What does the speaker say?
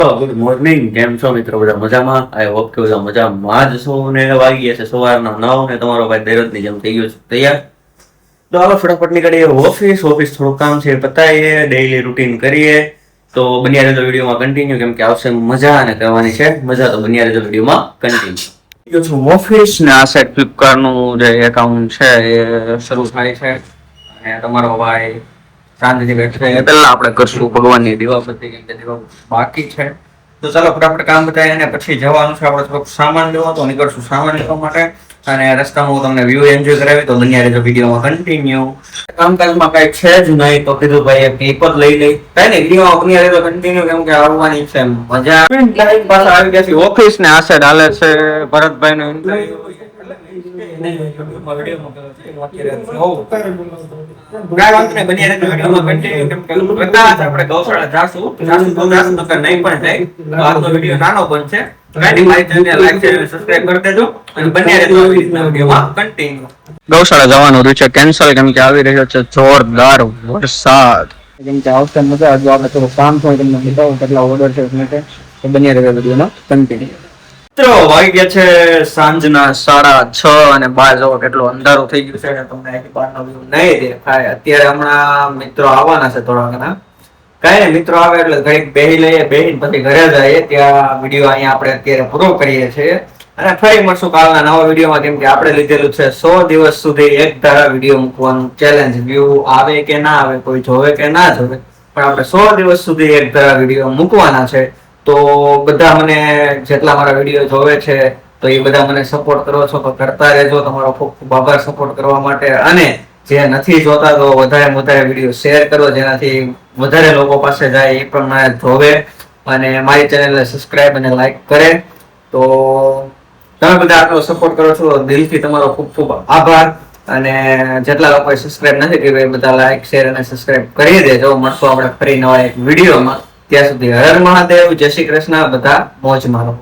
Good morning. કેમ છો મિત્રો? બધા મજામાં? આઈ હોપ કે બધા મજામાં જ છો. ને વાગી છે સવારના 9 ને તમારો ભાઈ દરરોજની જેમ થઈ ગયો છે તૈયાર. તો હાલો ફટાફટ નીકળીએ ઓફિસ થોડું કામ છે પતાવીએ, ડેઈલી રૂટીન કરીએ. તો બન્યા રહેજો વિડીયોમાં કન્ટિન્યુ, કેમ કે આવશે મજા અને કરવાની છે મજા. તો બન્યા રહેજો વિડીયોમાં કન્ટિન્યુ. ગયો છું ઓફિસ ને આ સાઈડ ફ્લિપકાર્ટ નું જે એકાઉન્ટ છે એ શરૂ થાય છે અને તમારો ભાઈ શાંતિથી બેઠે પહેલા આપણે કરશું ભગવાનની દીવાબત્તી, કેમ કે દીવાબત્તી બાકી છે. તો ચાલો ફટાફટ કામ બતાવીએ અને પછી જવાનું છે આપણે થોડોક સામાન લેવા. તો નીકળશું સામાન લેવા માટે અને રસ્તામાં હું તમને વ્યૂ એન્જોય કરાવી. તો બન્યા રહેજો વિડીયોમાં કન્ટિન્યુ. કામકાજમાં કઈ છે જ નહીં તો કીધું ભાઈ એક ક્લિપ જ લઈ લઈ. કઈ નહીં, વિડીયોમાં બન્યા રહેજો કન્ટિન્યુ, કેમ કે આવવાની છે મજા. પાછા આવી ગયા છે ઓફિસ ને આ સાઈડ હાલે છે ભરતભાઈ નો ઇન્ટરવ્યુ. ગૌશાળા જવાનું રહ્યું છે કેન્સલ, કેમ કે આવી રહ્યો છે જોરદાર વરસાદ. કેમ કે આવશે મજા. હજુ આપણે થોડું કામ હોય તમને બતાવું કેટલા ઓર્ડર છે એટલે બન્યા રહેજો વિડીયોનો કન્ટિન્યુ. મિત્રો વાગી ગયા છે સાંજના 6:30 અને બહાર જવો કેટલું અંધારું થઈ ગયું છે. તમને અહીંથી બહારનો વ્યૂ નહીં દેખાય. અત્યારે હમણાં મિત્રો આવવાના છે થોડા ઘણા. કઈ નહીં, મિત્રો આવે એટલે ઘડીક બેહી લઈએ, બેહીને પછી ઘરે જઈએ. ત્યાં વિડીયો અહીંયા આપણે અત્યારે પૂરો કરીએ છીએ અને ફરી મળશું કાલના નવા વિડીયોમાં. કેમ કે આપણે લીધેલું છે 100 દિવસ સુધી એક ધારા વિડીયો મૂકવાનું ચેલેન્જ. વ્યૂ આવે કે ના આવે, કોઈ જોવે કે ના જોવે, પણ આપણે 100 દિવસ સુધી એક ધારા વિડીયો મૂકવાના છે. તો બધા મને જેટલા મારા વિડીયો જોવે છે તો એ બધા મને સપોર્ટ કરો છો તો કરતા રહેજો. તમારો ખૂબ ખૂબ આભાર સપોર્ટ કરવા માટે. અને જે નથી જોતા તો વધારે વિડીયો શેર કરો, જેનાથી વધારે લોકો પાસે જાય, એ પણ મને જોવે અને મારી ચેનલને સબસ્ક્રાઇબ અને લાઈક કરે. તો તમે બધા આટલો સપોર્ટ કરો છો, દિલથી તમારો ખૂબ ખૂબ આભાર. અને જેટલા લોકોએ સબસ્ક્રાઇબ નથી કર્યું એ બધા લાઈક શેર અને સબસ્ક્રાઇબ કરી દેજો. મળશું આપણે ફરી નવા એક વિડીયોમાં. ત્યાં સુધી હર હર મહાદેવ, જય શ્રી કૃષ્ણ. બધા મોજ મારો.